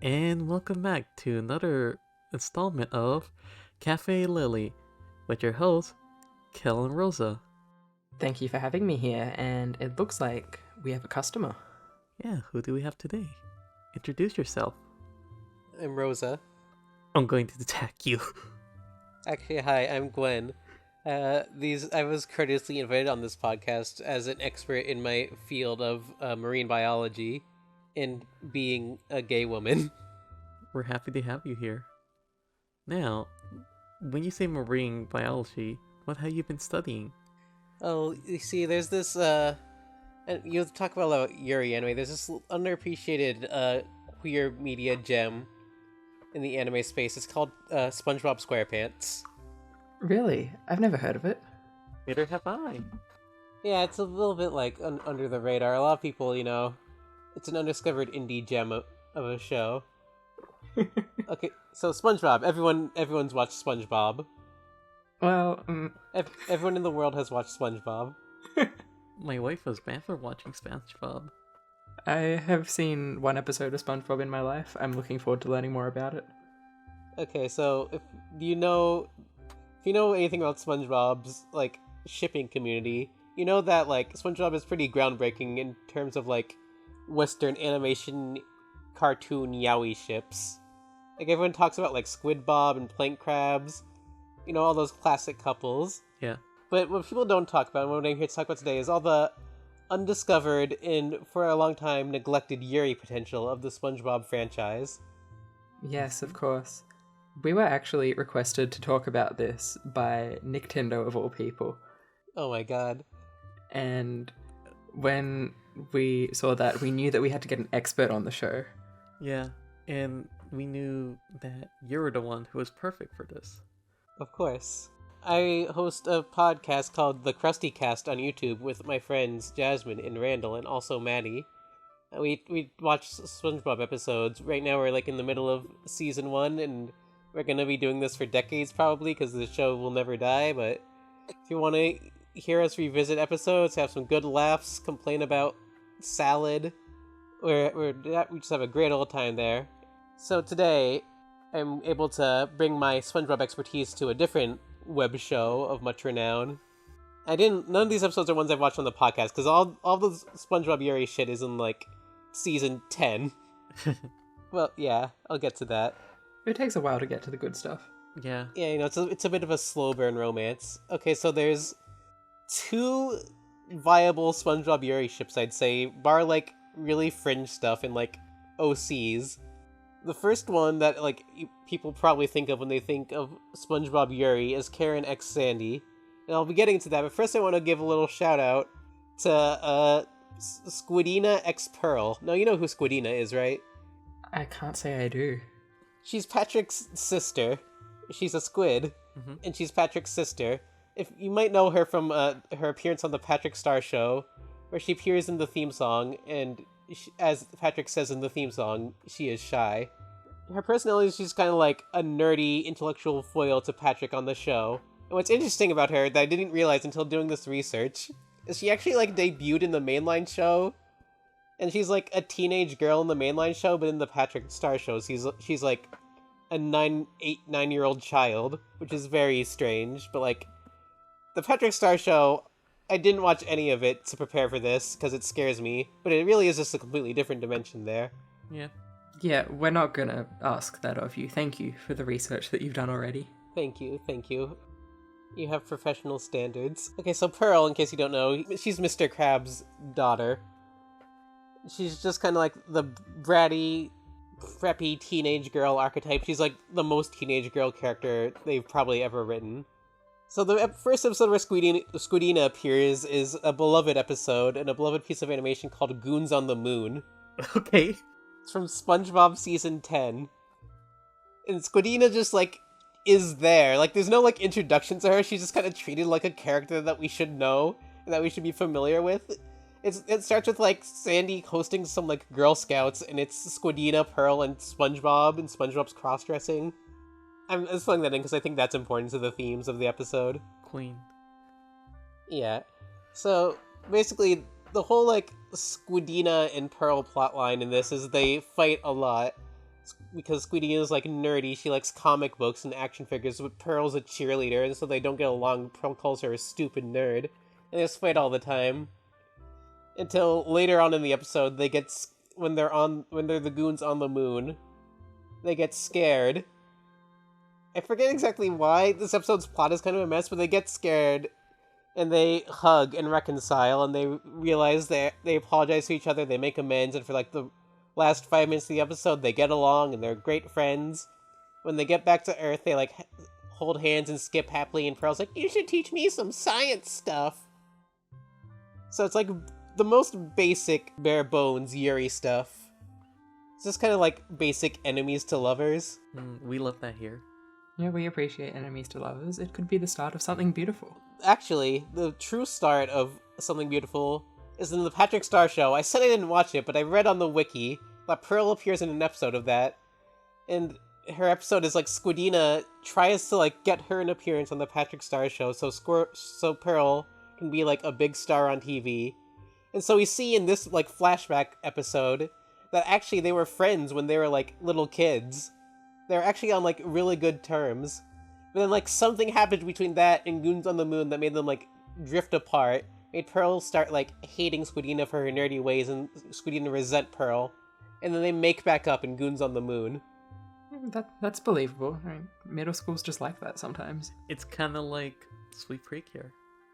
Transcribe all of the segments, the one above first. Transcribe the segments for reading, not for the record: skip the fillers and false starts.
and welcome back to another installment of Cafe Lily with your hosts, Kel and Rosa. Thank you for having me here, and it looks like we have a customer. Yeah, who do we have today? Introduce yourself. I'm Rosa. I'm going to attack you. Actually, hi, I'm Gwen. I was courteously invited on this podcast as an expert in my field of marine biology and being a gay woman. We're happy to have you here. Now, when you say marine biology, what have you been studying? Oh, you see, there's this, and you talk about Yuri anyway, there's this underappreciated queer media gem in the anime space. It's called SpongeBob SquarePants. Really? I've never heard of it. Neither have I. Yeah, it's a little bit like under the radar. A lot of people, it's an undiscovered indie gem of a show. Okay, so SpongeBob. Everyone's watched SpongeBob. Well, Everyone in the world has watched SpongeBob. My wife was banned for watching SpongeBob. I have seen one episode of SpongeBob in my life. I'm looking forward to learning more about it. Okay, so if you know anything about SpongeBob's shipping community, you know that SpongeBob is pretty groundbreaking in terms of Western animation cartoon yaoi ships. Everyone talks about Squid Bob and Plank Crabs, all those classic couples. Yeah. But what people don't talk about, and what I'm here to talk about today, is all the undiscovered and for a long time neglected Yuri potential of the SpongeBob franchise. Yes, of course. We were actually requested to talk about this by Nintendo of all people. Oh my god. And when we saw that, we knew that we had to get an expert on the show. Yeah, and we knew that you're the one who was perfect for this. Of course. I host a podcast called the Krusty Kast on YouTube with my friends Jasmine and Randall and also Maddie. We watch SpongeBob episodes. Right now we're in the middle of season 1 and we're going to be doing this for decades probably because the show will never die, but if you want to hear us revisit episodes, have some good laughs, complain about salad, we just have a great old time there. So today, I'm able to bring my SpongeBob expertise to a different web show of much renown. None of these episodes are ones I've watched on the podcast, because all the SpongeBob Yuri shit is in, season 10. Well, yeah, I'll get to that. It takes a while to get to the good stuff. Yeah. Yeah, it's a bit of a slow burn romance. Okay, so there's 2 viable SpongeBob Yuri ships, I'd say, bar, really fringe stuff in, OCs. The first one that, people probably think of when they think of SpongeBob Yuri is Karen X Sandy. And I'll be getting to that, but first I want to give a little shout-out to, Squidina X Pearl. Now, you know who Squidina is, right? I can't say I do. She's Patrick's sister. She's a squid, and she's Patrick's sister. If you might know her from her appearance on the Patrick Star Show, where she appears in the theme song, and as Patrick says in the theme song, she is shy. Her personality is she's kind of like a nerdy, intellectual foil to Patrick on the show. And what's interesting about her that I didn't realize until doing this research is she actually debuted in the mainline show, and she's a teenage girl in the mainline show, but in the Patrick Star Show, she's a 9-year-old child, which is very strange. But the Patrick Star Show, I didn't watch any of it to prepare for this because it scares me, but it really is just a completely different dimension there. Yeah. Yeah, we're not gonna ask that of you. Thank you for the research that you've done already. Thank you. You have professional standards. Okay, so Pearl, in case you don't know, she's Mr. Krabs' daughter. She's just kind of the bratty, preppy teenage girl archetype. She's the most teenage girl character they've probably ever written. So the first episode where Squidina appears is a beloved episode and a beloved piece of animation called Goons on the Moon. Okay. It's from SpongeBob Season 10. And Squidina just, is there. There's no, introduction to her. She's just kind of treated like a character that we should know and that we should be familiar with. It starts with, Sandy hosting some, Girl Scouts, and it's Squidina, Pearl, and SpongeBob's cross-dressing. I'm just putting that in because I think that's important to the themes of the episode. Queen. Yeah. So, basically, the whole, Squidina and Pearl plotline in this is they fight a lot. because Squidina's like nerdy. She likes comic books and action figures, but Pearl's a cheerleader, and so they don't get along. Pearl calls her a stupid nerd, and they just fight all the time. Until later on in the episode, when they're the goons on the moon, they get scared. I forget exactly why. This episode's plot is kind of a mess, but they get scared, and they hug and reconcile, and they realize they apologize to each other, they make amends, and for like the last 5 minutes of the episode, they get along, and they're great friends. When they get back to Earth, they like hold hands and skip happily, and Pearl's like, "You should teach me some science stuff." So it's like the most basic, bare bones Yuri stuff. It's just kind of like basic enemies to lovers. We love that here. Yeah, we appreciate enemies to lovers. It could be the start of something beautiful. Actually, the true start of something beautiful is in the Patrick Star Show. I said I didn't watch it, but I read on the wiki that Pearl appears in an episode of that. And her episode is like Squidina tries to like get her an appearance on the Patrick Star Show so Pearl can be like a big star on TV. And so we see in this like flashback episode that actually they were friends when they were like little kids. They're actually on like really good terms. But then like something happened between that and Goons on the Moon that made them like drift apart. Made Pearl start like hating Squidina for her nerdy ways and Squidina resent Pearl. And then they make back up in Goons on the Moon. That's believable. I mean, middle school's just like that sometimes. It's kind of like Sweet Precure.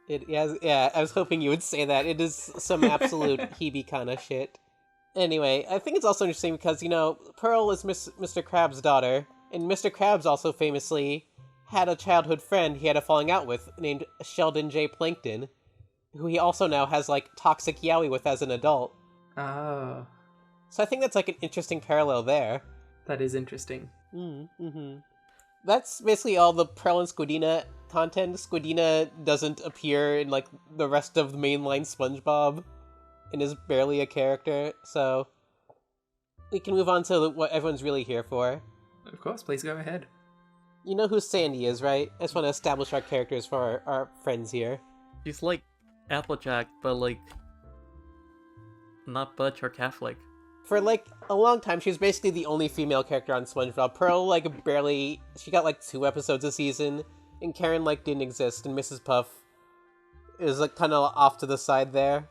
Yeah, I was hoping you would say that. It is some absolute Hebe kind of shit. Anyway, I think it's also interesting because, you know, Pearl is Mr. Krabs' daughter, and Mr. Krabs also famously had a childhood friend he had a falling out with named Sheldon J. Plankton, who he also now has, like, toxic yaoi with as an adult. Oh. So I think that's, like, an interesting parallel there. That is interesting. Mm-hmm. That's basically all the Pearl and Squidina content. Squidina doesn't appear in, like, the rest of the mainline SpongeBob, and is barely a character, so we can move on to what everyone's really here for. Of course, please go ahead. You know who Sandy is, right? I just want to establish our characters for our friends here. She's like Applejack, but like not Butch or Catholic. For like a long time, she was basically the only female character on SpongeBob. Pearl like she got like 2 episodes a season, and Karen like didn't exist, and Mrs. Puff is like kind of off to the side there.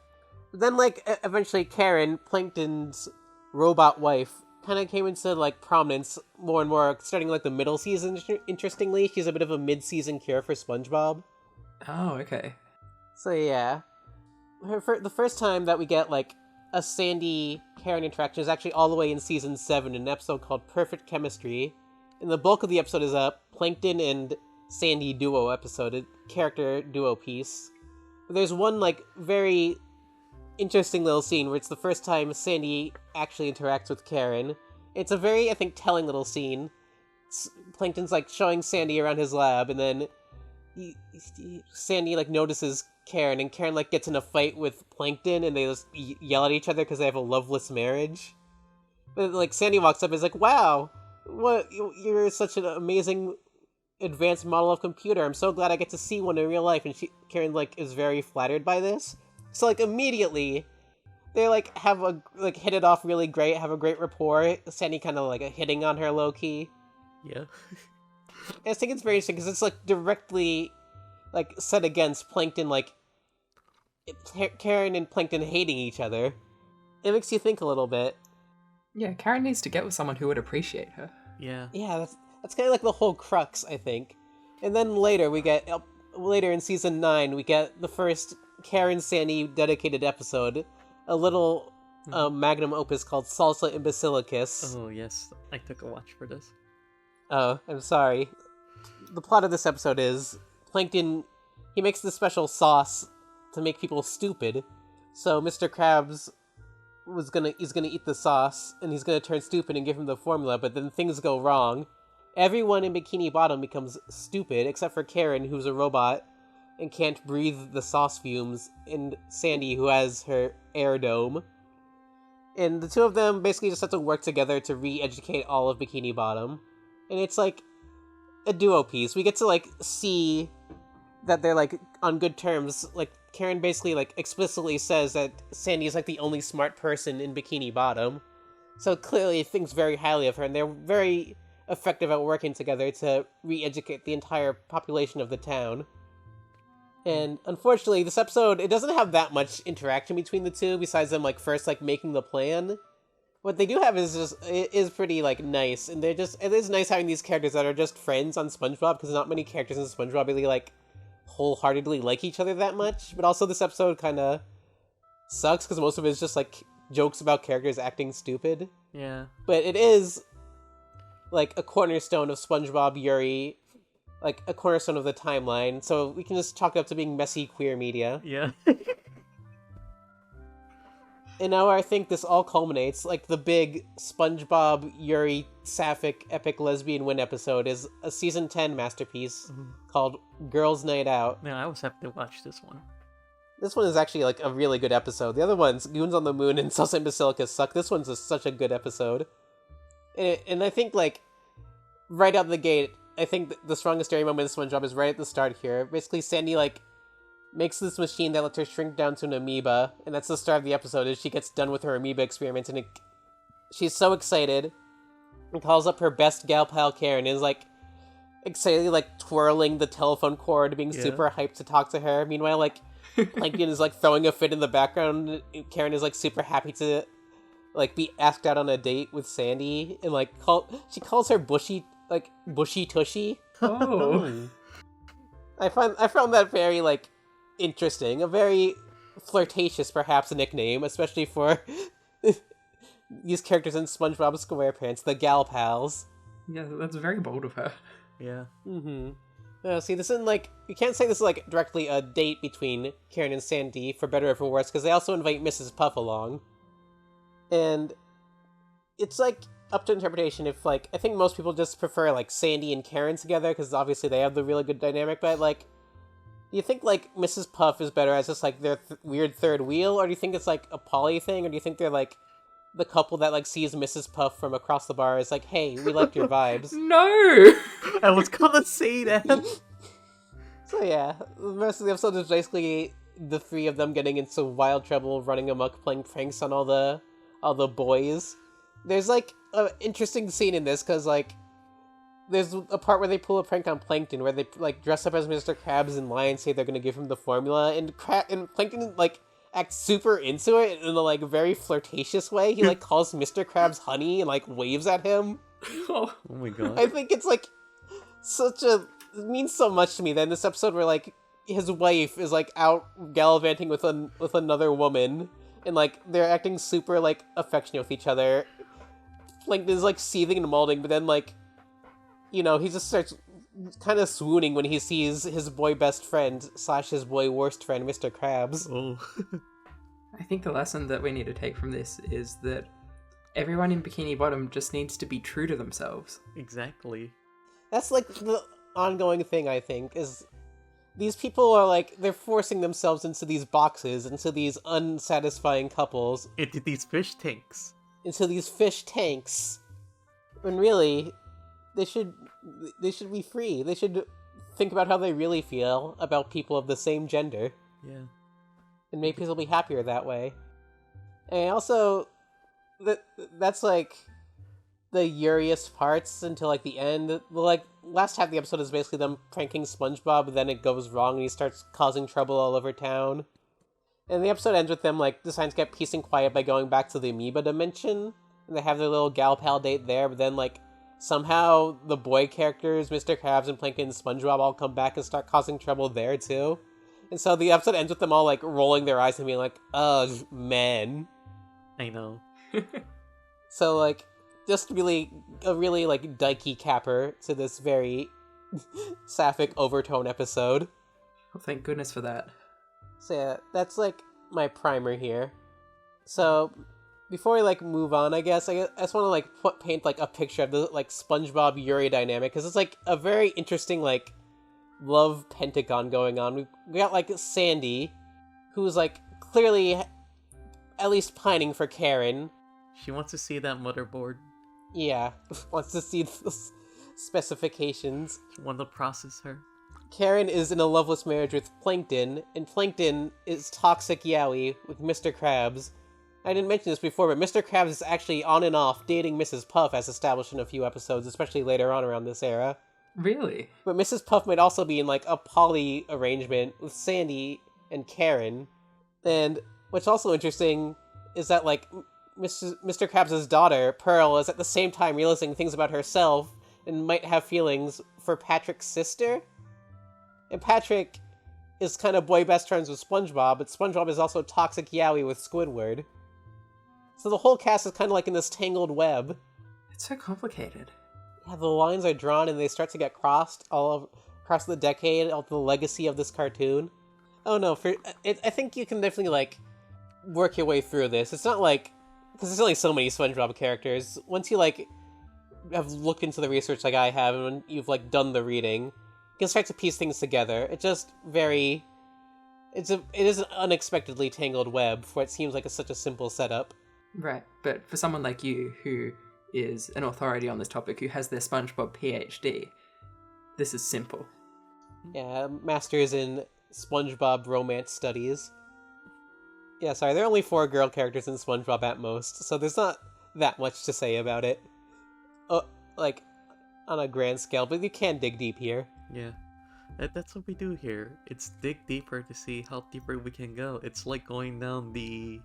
But then, like, eventually Karen, Plankton's robot wife, kind of came into, like, prominence more and more, starting, like, the middle season, interestingly. She's a bit of a mid-season cure for SpongeBob. Oh, okay. So, yeah. The first time that we get, like, a Sandy-Karen interaction is actually all the way in Season 7, in an episode called Perfect Chemistry. And the bulk of the episode is a Plankton and Sandy duo episode, a character duo piece. But there's one, like, very interesting little scene where it's the first time Sandy actually interacts with Karen. It's a very, I think, telling little scene. Plankton's like showing Sandy around his lab, and then Sandy like notices Karen, and Karen like gets in a fight with Plankton, and they just yell at each other because they have a loveless marriage. But like Sandy walks up and is like, "Wow, you're such an amazing advanced model of computer. I'm so glad I get to see one in real life." And Karen like is very flattered by this. So, like, immediately, they, like, hit it off really great, have a great rapport. Sandy kind of, like, hitting on her low-key. Yeah. I just think it's very interesting, because it's, like, directly, like, set against Plankton, like, Karen and Plankton hating each other. It makes you think a little bit. Yeah, Karen needs to get with someone who would appreciate her. Yeah. Yeah, that's kind of, like, the whole crux, I think. And then later in Season 9, we get the first Karen Sandy dedicated episode, a little magnum opus called Salsa and Basilicus. Oh yes, I took a watch for this. Oh, I'm sorry. The plot of this episode is Plankton, he makes this special sauce to make people stupid. So Mr. Krabs he's gonna eat the sauce, and he's gonna turn stupid and give him the formula, but then things go wrong. Everyone in Bikini Bottom becomes stupid, except for Karen, who's a robot and can't breathe the sauce fumes, and Sandy, who has her air dome. And the two of them basically just have to work together to re-educate all of Bikini Bottom. And it's like a duo piece. We get to like see that they're like on good terms. Like Karen basically like explicitly says that Sandy is like the only smart person in Bikini Bottom. So clearly thinks very highly of her, and they're very effective at working together to re-educate the entire population of the town. And unfortunately, this episode, it doesn't have that much interaction between the two, besides them, like, first, like, making the plan. What they do have is pretty, like, nice, and it is nice having these characters that are just friends on SpongeBob, because not many characters in SpongeBob really, like, wholeheartedly like each other that much. But also this episode kind of sucks, because most of it is just, like, jokes about characters acting stupid. Yeah. But it is, like, a cornerstone of SpongeBob Yuri, like, a cornerstone of the timeline, so we can just chalk it up to being messy queer media. Yeah. And now I think this all culminates, like, the big SpongeBob Yuri sapphic epic lesbian win episode is a season 10 masterpiece called Girls' Night Out. Man, I was happy to watch this one. This one is actually, like, a really good episode. The other ones, Goons on the Moon and Salsa and Basilica, suck. This one's such a good episode. And I think, like, right out the gate, I think the strongest story moment in SpongeBob is right at the start here. Basically, Sandy, like, makes this machine that lets her shrink down to an amoeba, and that's the start of the episode, as she gets done with her amoeba experiments, and she's so excited, and calls up her best gal pal Karen, and is, like, excitedly, like, twirling the telephone cord, being super hyped to talk to her. Meanwhile, like, Plankton is, like, throwing a fit in the background, and Karen is, like, super happy to, like, be asked out on a date with Sandy, and, like, she calls her Bushy Tushy. Oh. I found that very, like, interesting. A very flirtatious, perhaps, nickname, especially for these characters in SpongeBob SquarePants, the gal pals. Yeah, that's very bold of her. Yeah. See, this isn't, like, you can't say this is, like, directly a date between Karen and Sandy, for better or for worse, because they also invite Mrs. Puff along. And it's, like, up to interpretation if, like, I think most people just prefer, like, Sandy and Karen together, because obviously they have the really good dynamic, but, like, do you think, like, Mrs. Puff is better as just, like, their weird third wheel, or do you think it's, like, a poly thing, or do you think they're, like, the couple that, like, sees Mrs. Puff from across the bar is like, hey, we liked your vibes? No! I was gonna say that. So yeah, the rest of the episode is basically the three of them getting into wild trouble, running amok, playing pranks on all the boys. There's, like, an interesting scene in this, because, like, there's a part where they pull a prank on Plankton, where they, like, dress up as Mr. Krabs and lie and say they're gonna give him the formula, and Plankton, like, acts super into it in a, like, very flirtatious way. He, like, calls Mr. Krabs honey and, like, waves at him. Oh my god. I think it's, like, it means so much to me that in this episode where, like, his wife is, like, out gallivanting with another woman, and, like, they're acting super, like, affectionate with each other. Plankton is, like, seething and molding, but then, like, you know, he just starts kind of swooning when he sees his boy best friend / his boy worst friend, Mr. Krabs. Oh. I think the lesson that we need to take from this is that everyone in Bikini Bottom just needs to be true to themselves. Exactly. That's, like, the ongoing thing, I think, is these people are, like, they're forcing themselves into these boxes, into these unsatisfying couples. Into these fish tanks. Into these fish tanks. When really, they should be free. They should think about how they really feel about people of the same gender. Yeah. And maybe people will be happier that way. And also, that's, like, the Yuriest parts until, like, the end. The, like, last half of the episode is basically them pranking SpongeBob, but then it goes wrong and he starts causing trouble all over town. And the episode ends with them, like, deciding to get peace and quiet by going back to the amoeba dimension. And they have their little gal pal date there, but then, like, somehow the boy characters, Mr. Krabs and Plankton and SpongeBob, all come back and start causing trouble there, too. And so the episode ends with them all, like, rolling their eyes and being like, ugh, men. I know. So, like, just really, like, dykey capper to this very sapphic overtone episode. Well, thank goodness for that. So yeah, that's, like, my primer here. So, before we, like, move on, I guess, I just want to, like, paint, like, a picture of the, like, SpongeBob Yuri dynamic, because it's, like, a very interesting, like, love pentagon going on. We got, like, Sandy, who's, like, clearly at least pining for Karen. She wants to see that motherboard. Yeah, wants to see the specifications. She wants to process her. Karen is in a loveless marriage with Plankton, and Plankton is toxic yaoi with Mr. Krabs. I didn't mention this before, but Mr. Krabs is actually on and off dating Mrs. Puff, as established in a few episodes, especially later on around this era. Really? But Mrs. Puff might also be in, like, a poly arrangement with Sandy and Karen. And what's also interesting is that, like, Mr. Krabs' daughter, Pearl, is at the same time realizing things about herself and might have feelings for Patrick's sister. And Patrick is kind of boy best friends with SpongeBob, but SpongeBob is also toxic yaoi with Squidward. So the whole cast is kind of like in this tangled web. It's so complicated. Yeah, the lines are drawn and they start to get crossed across the decade of the legacy of this cartoon. Oh no, I think you can definitely, like, work your way through this. It's not like, because there's only so many SpongeBob characters. Once you, like, have looked into the research like I have, and when you've, like, done the reading, you can start to piece things together. It is an unexpectedly tangled web for what seems like such a simple setup. Right, but for someone like you, who is an authority on this topic, who has their SpongeBob PhD, this is simple. Yeah, master's in SpongeBob romance studies. Yeah, sorry, there are only 4 girl characters in SpongeBob at most, so there's not that much to say about it. Like, on a grand scale, but you can dig deep here. Yeah. That's what we do here. It's dig deeper to see how deeper we can go. It's like going down the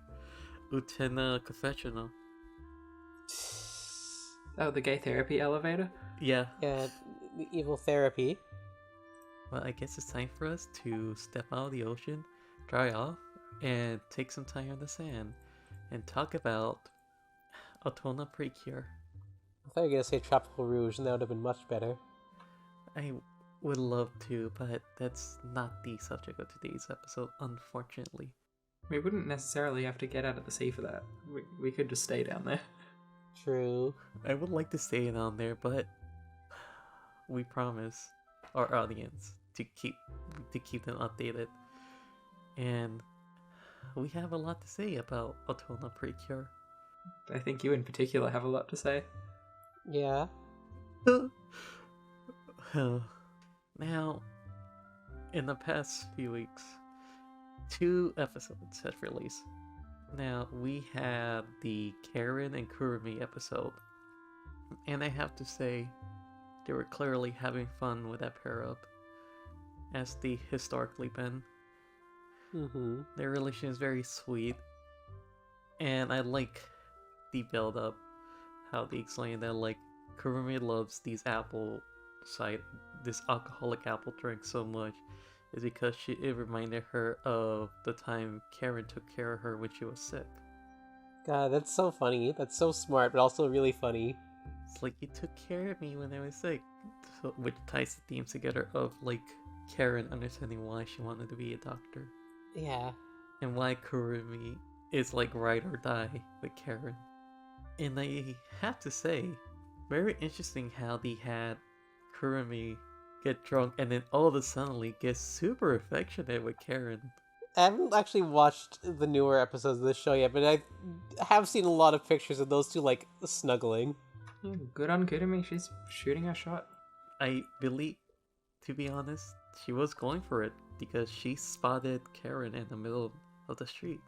Otona confessional. Oh, the gay therapy elevator? Yeah. Yeah, the evil therapy. Well, I guess it's time for us to step out of the ocean, dry off, and take some time on the sand, and talk about Otona Precure. I thought you were going to say Tropical Rouge, and that would have been much better. I would love to, but that's not the subject of today's episode, unfortunately. We wouldn't necessarily have to get out of the sea for that. We could just stay down there. True. I would like to stay down there, but we promise our audience to keep them updated. And we have a lot to say about Otona Precure. I think you in particular have a lot to say. Yeah. Now, in the past few weeks, 2 episodes have released. Now, we had the Karen and Kurumi episode, and I have to say, they were clearly having fun with that pair up, as they historically been. Mm-hmm. Their relation is very sweet, and I like the build-up, how they explain that, like, Kurumi loves this alcoholic apple drink so much, is because it reminded her of the time Karen took care of her when she was sick. God, that's so funny. That's so smart, but also really funny. It's like, you took care of me when I was sick. So, which ties the themes together of, like, Karen understanding why she wanted to be a doctor. Yeah. And why Kurumi is, like, ride or die with Karen. And I have to say, very interesting how they had Kurumi get drunk and then all of a sudden get super affectionate with Karen. I haven't actually watched the newer episodes of this show yet, but I have seen a lot of pictures of those two, like, snuggling. Good on Kurumi, she's shooting her shot. I believe, to be honest, she was going for it because she spotted Karen in the middle of the street.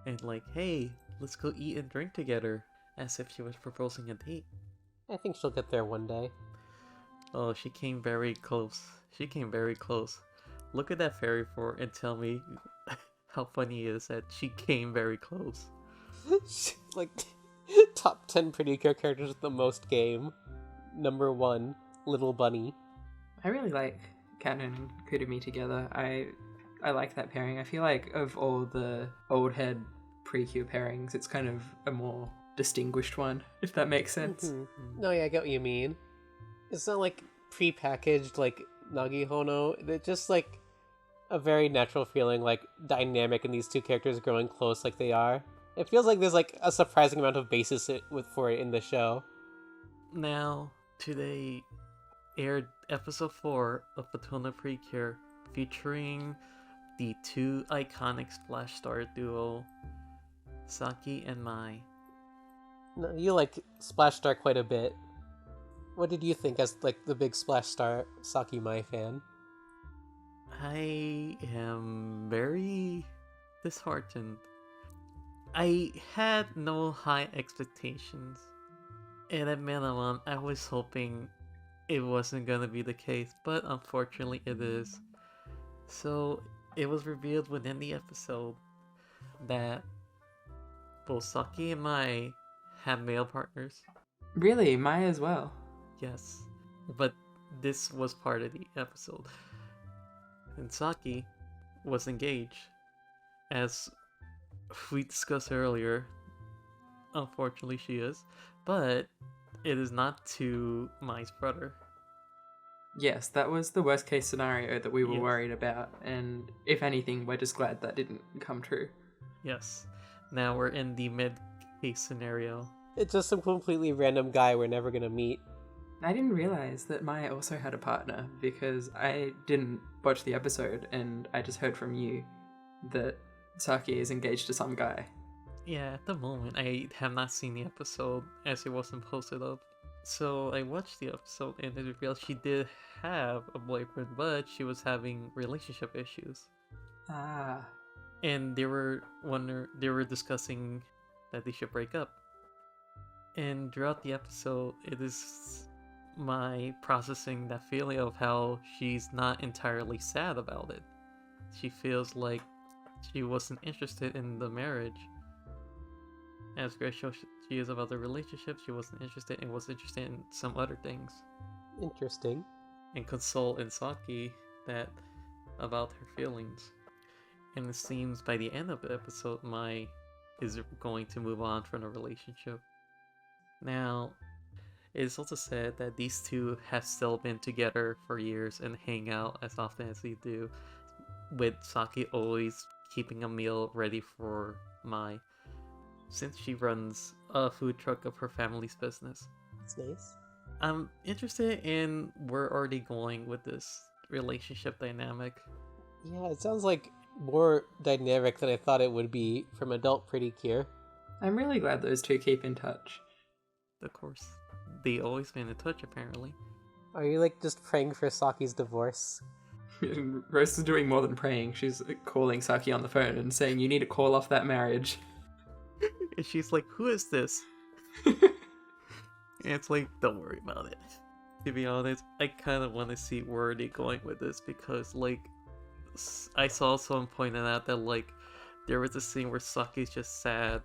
And like, hey, let's go eat and drink together, as if she was proposing a date. I think she'll get there one day. Oh, she came very close. She came very close. Look at that fairy fort and tell me how funny it is that she came very close. Like, top 10 pretty girl characters with the most game. Number 1, Little Bunny. I really like Karen and Kurumi together. I like that pairing. I feel like of all the old head Precure pairings, it's kind of a more distinguished one, if that makes sense. Mm-hmm. No, yeah, I get what you mean. It's not like pre-packaged like Nagihono. It's just like a very natural feeling, like dynamic in these two characters growing close like they are. It feels like there's like a surprising amount of basis for it in the show. Now, today aired episode 4 of Otona Precure, featuring the 2 iconic Splash Star duo, Saki and Mai. No, you like Splash Star quite a bit. What did you think as like the big Splash Star Saki Mai fan? I am very disheartened. I had no high expectations. And at minimum, I was hoping it wasn't gonna be the case, but unfortunately it is. So it was revealed within the episode that both Saki and Mai have male partners. Really, Mai as well. Yes. But this was part of the episode. And Saki was engaged. As we discussed earlier, unfortunately she is. But it is not to Mai's brother. Yes, that was the worst case scenario that we were Yes. worried about, and if anything, we're just glad that didn't come true. Yes. Now we're in the mid case scenario. It's just some completely random guy we're never gonna meet. I didn't realize that Mai also had a partner because I didn't watch the episode and I just heard from you that Saki is engaged to some guy. Yeah, at the moment I have not seen the episode as it wasn't posted up. So I watched the episode and it revealed she did have a boyfriend, but she was having relationship issues. Ah, And they were discussing that they should break up. And throughout the episode, it is my processing that feeling of how she's not entirely sad about it. She feels like she wasn't interested in the marriage. As great as she is about the relationship, she wasn't interested and was interested in some other things. Interesting. And console in Saki that about her feelings. And it seems by the end of the episode, Mai is going to move on from the relationship. Now, it is also said that these two have still been together for years and hang out as often as they do, with Saki always keeping a meal ready for Mai, since she runs a food truck of her family's business. That's nice. I'm interested in where are they going with this relationship dynamic. Yeah, it sounds like more dynamic than I thought it would be from Adult Pretty Cure. I'm really glad those two keep in touch. Of course, they always been in touch apparently. Are you like just praying for Saki's divorce? Rose is doing more than praying. She's calling Saki on the phone and saying, "You need to call off that marriage." And she's like, "Who is this?" And it's like, don't worry about it. To be honest, I kind of want to see where they're going with this because, like, I saw someone pointing out that, like, there was a scene where Saki's just sad,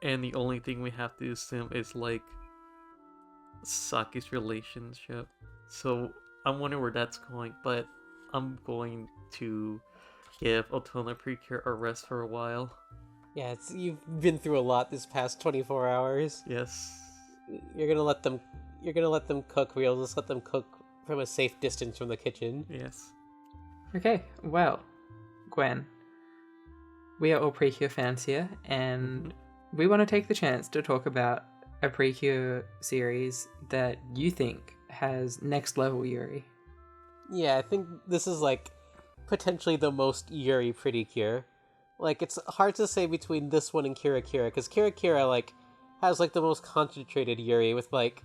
and the only thing we have to assume is, like, Saki's relationship. So I'm wondering where that's going, but I'm going to give Otona Precure a rest for a while. Yeah, you've been through a lot this past 24 hours. Yes. You're gonna let them cook. We'll just let them cook from a safe distance from the kitchen. Yes. Okay, well, Gwen, we are all Precure fans here, and we want to take the chance to talk about a Precure series that you think has next level Yuri. Yeah, I think this is like potentially the most Yuri Pretty Cure. Like, it's hard to say between this one and Kira Kira, because Kira Kira, like, has, like, the most concentrated Yuri with, like,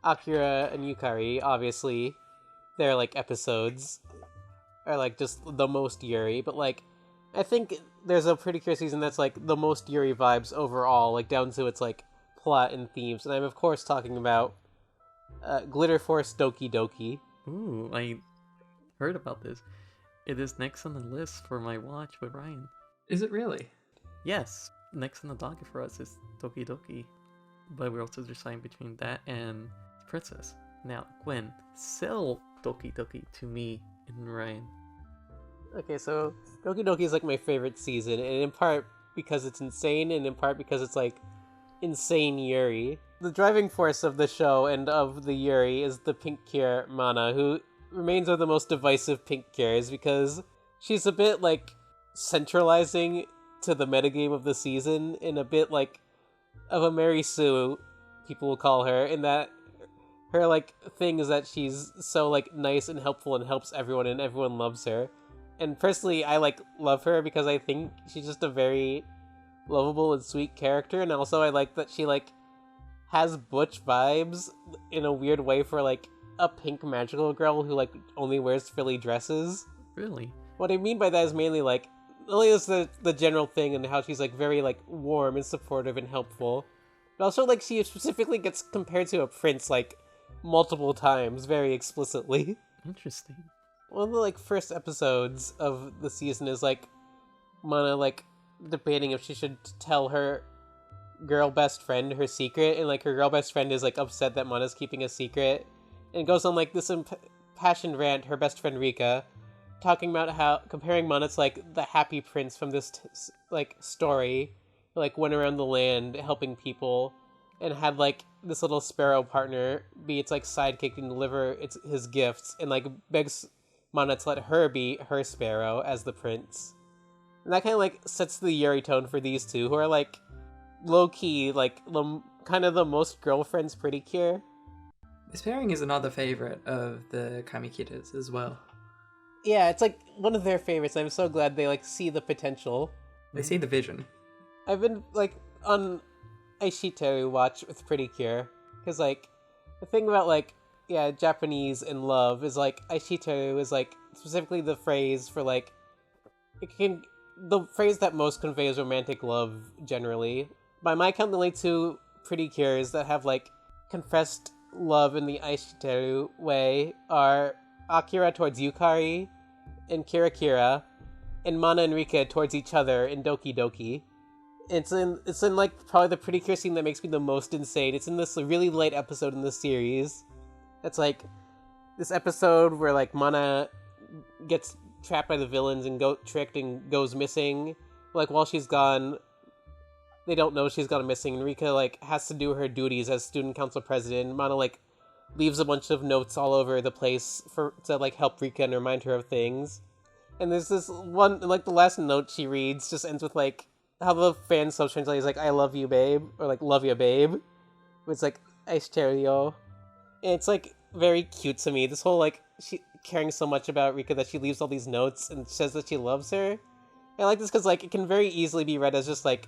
Akira and Yukari, obviously, their, like, episodes are, like, just the most Yuri, but, like, I think there's a Pretty Cure season that's, like, the most Yuri vibes overall, like, down to its, like, plot and themes, and I'm, of course, talking about Glitter Force DokiDoki. Ooh, I heard about this. It is next on the list for my watch with Ryan. Is it really? Yes, next on the docket for us is DokiDoki, but we're also deciding between that and Princess. Now, Gwen, sell DokiDoki to me and Ryan. Okay, so DokiDoki is like my favorite season, and in part because it's insane, and in part because it's like insane Yuri. The driving force of the show and of the Yuri is the Pink Cure Mana, who remains one of the most divisive Pink Cures because she's a bit like centralizing to the metagame of the season, in a bit like of a Mary Sue, people will call her, in that her like thing is that she's so like nice and helpful and helps everyone and everyone loves her. And personally, I like love her because I think she's just a very lovable and sweet character, and also I like that she like has butch vibes in a weird way for like a pink magical girl who like only wears frilly dresses. Really? What I mean by that is mainly like only is the general thing and how she's like very like warm and supportive and helpful, but also like she specifically gets compared to a prince like multiple times very explicitly. Interesting. One of the like first episodes of the season is like Mana like debating if she should tell her girl best friend her secret, and like her girl best friend is like upset that Mana's keeping a secret, and goes on like this impassioned rant, her best friend Rika, talking about how comparing Mana to like the happy prince from this like story, who, like went around the land helping people and had like this little sparrow partner be its like sidekick and deliver his gifts, and like begs Mana to let her be her sparrow as the prince. And that kind of like sets the Yuri tone for these two, who are like low-key like kind of the most girlfriends pretty cure. This pairing is another favorite of the Kamikitas as well. Yeah, it's like one of their favorites. I'm so glad they like see the potential. They see the vision. I've been like on Aishiteru watch with Pretty Cure, because like the thing about like Japanese and love is like Aishiteru is like specifically the phrase for like the phrase that most conveys romantic love generally. By my count, the only two Pretty Cures that have like confessed love in the Aishiteru way are Akira towards Yukari and Kira, and Mana and Rika towards each other in DokiDoki. It's in like probably the Pretty Cure scene that makes me the most insane. It's in this really late episode in the series. It's like this episode where like Mana gets trapped by the villains and tricked and goes missing. Like while she's gone, they don't know she's gone missing, and Rika like has to do her duties as student council president. Mana like leaves a bunch of notes all over the place to like help Rika and remind her of things. And there's this one, like the last note she reads just ends with like how the fan sub-translate is like, "I love you, babe," or like "love you, babe." It's like "Aishiteru." And it's like very cute to me. This whole like she caring so much about Rika that she leaves all these notes and says that she loves her. I like this because like it can very easily be read as just like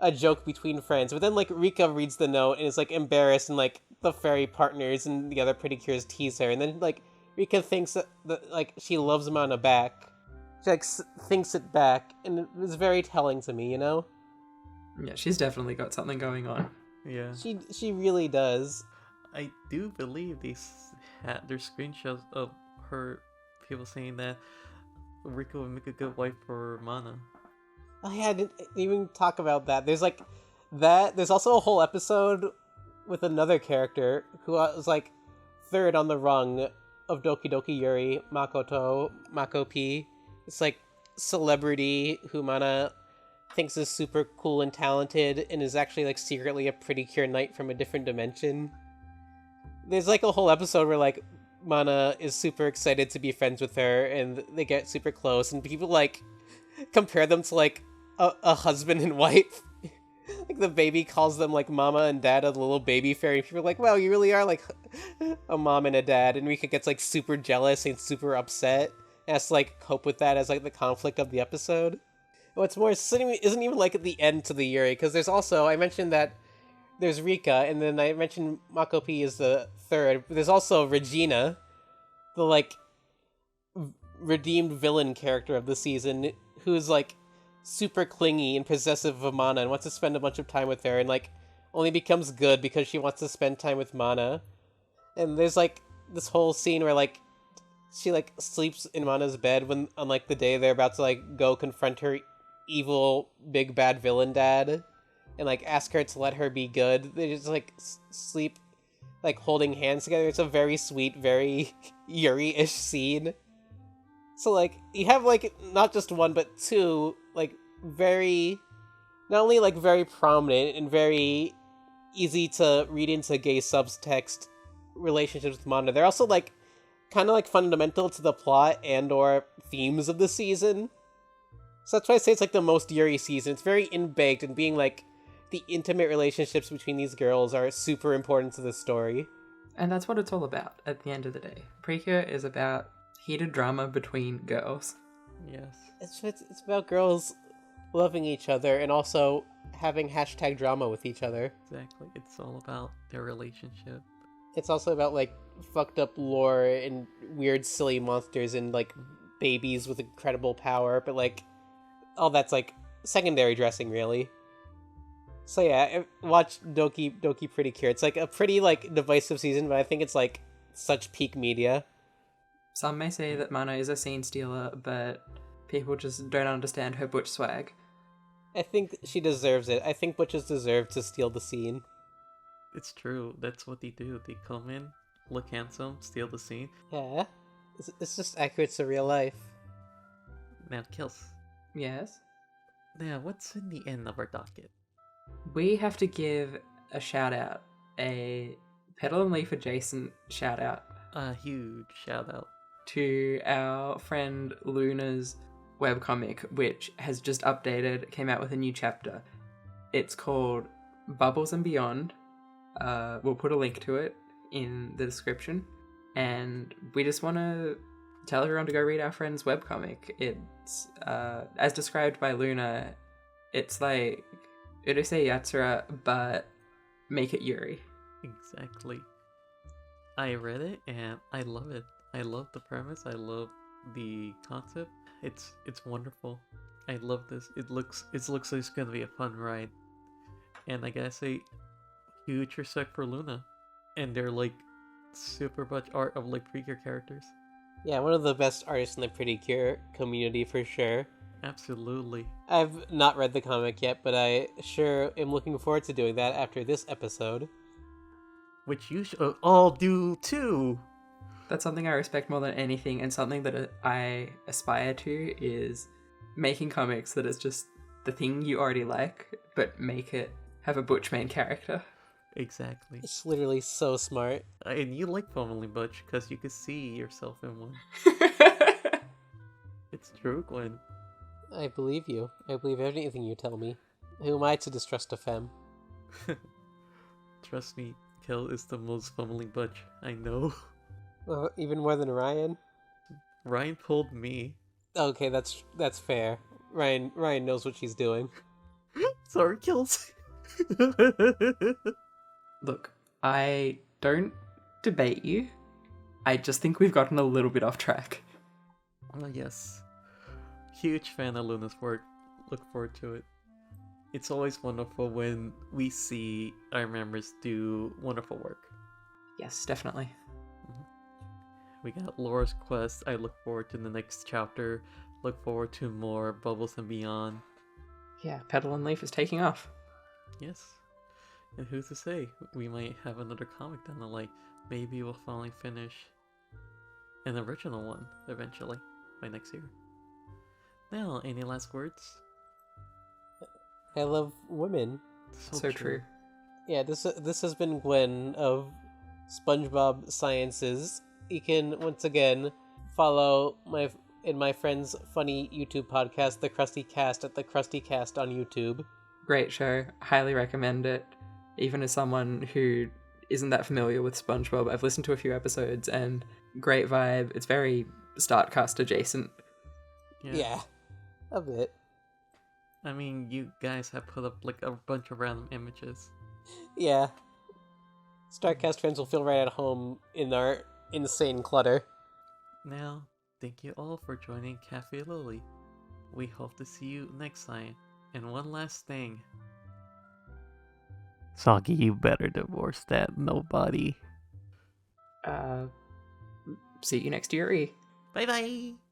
a joke between friends, but then like Rika reads the note and is like embarrassed, and like the fairy partners and the other Pretty Cures tease her, and then like Rika thinks that like she loves Mana back. She like thinks it back, and it was very telling to me, you know? Yeah, she's definitely got something going on. Yeah. She really does. I do believe there's screenshots of her people saying that Rika would make a good wife for Mana. I didn't even talk about that. There's like that. There's also a whole episode with another character who was like third on the rung of DokiDoki Yuri, Mako P. It's like celebrity who Mana thinks is super cool and talented, and is actually like secretly a Pretty Cure knight from a different dimension. There's like a whole episode where like Mana is super excited to be friends with her, and they get super close, and people like compare them to like a husband and wife. Like the baby calls them like mama and dad, a little baby fairy. People are like, wow, you really are like a mom and a dad. And Rika gets like super jealous and super upset, and has to like cope with that as like the conflict of the episode. What's more, isn't even like at the end to the Yuri, because there's also, I mentioned that there's Rika, and then I mentioned Mako P is the third, but there's also Regina, the like redeemed villain character of the season, who's like super clingy and possessive of Mana and wants to spend a bunch of time with her, and like only becomes good because she wants to spend time with Mana. And there's like this whole scene where like she like sleeps in Mana's bed when on like the day they're about to like go confront her evil big bad villain dad, and like ask her to let her be good. They just like sleep like holding hands together. It's a very sweet, very Yuri-ish scene. So like you have like not just one but two like very, not only like very prominent and very easy to read into gay subtext relationships with Mana. They're also like kind of like fundamental to the plot and or themes of the season. So that's why I say it's like the most Yuri season. It's very in-baked, and being like the intimate relationships between these girls are super important to the story. And that's what it's all about at the end of the day. Precure is about heated drama between girls. Yes. It's about girls loving each other and also having hashtag drama with each other. Exactly. It's all about their relationship. It's also about like fucked up lore and weird silly monsters and like babies with incredible power, but like all that's like secondary dressing, really. So yeah, watch DokiDoki Precure. It's like a pretty like divisive season, but I think it's like such peak media. Some may say that Mana is a scene stealer, but people just don't understand her butch swag. I think she deserves it. I think Butches deserve to steal the scene. It's true. That's what they do. They come in, look handsome, steal the scene. Yeah, it's just accurate to real life. Now, Kills. Yes? Now, what's in the end of our docket? We have to give a shout out, a Petal and Leaf adjacent shout out A huge shout out. to our friend Luna's webcomic, which has just updated, came out with a new chapter. It's called Bubbles and Beyond. We'll put a link to it in the description. And we just want to tell everyone to go read our friend's webcomic. It's, as described by Luna, it's like Urusei Yatsura, but make it Yuri. Exactly. I read it and I love it. I love the premise. I love the concept. It's wonderful. I love this. It looks like it's gonna be a fun ride. And I gotta say, huge respect for Luna. And they're like super much art of like Precure characters. Yeah, one of the best artists in the Precure community for sure. Absolutely. I've not read the comic yet, but I sure am looking forward to doing that after this episode. Which you should all do too. That's something I respect more than anything, and something that I aspire to is making comics that is just the thing you already like, but make it have a butch main character. Exactly. It's literally so smart. And you like Formerly Butch because you can see yourself in one. It's true, Gwen. I believe you. I believe everything you tell me. Who am I to distrust a femme? Trust me, Kel is the most Formerly Butch I know. Well, even more than Ryan? Ryan pulled me. Okay, that's fair. Ryan knows what she's doing. Sorry, Kills. Look, I don't debate you. I just think we've gotten a little bit off track. Yes. Huge fan of Luna's work. Look forward to it. It's always wonderful when we see our members do wonderful work. Yes, definitely. We got Laura's Quest. I look forward to the next chapter. Look forward to more Bubbles and Beyond. Yeah, Petal and Leaf is taking off. Yes. And who's to say? We might have another comic down the line. Maybe we'll finally finish an original one eventually by next year. Now, any last words? I love women. So true. Yeah, this has been Gwen of SpongeBob Sciences. You can once again follow my friend's funny YouTube podcast, The Krusty Kast, at The Krusty Kast on YouTube. Great show. Highly recommend it. Even as someone who isn't that familiar with SpongeBob, I've listened to a few episodes and great vibe. It's very Startcast adjacent. Yeah, a bit. I mean, you guys have put up like a bunch of random images. Yeah. Startcast fans will feel right at home in our insane clutter. Now, thank you all for joining Cafe Lily. We hope to see you next time. And one last thing. Soggy, you better divorce that nobody. See you next year. Bye bye!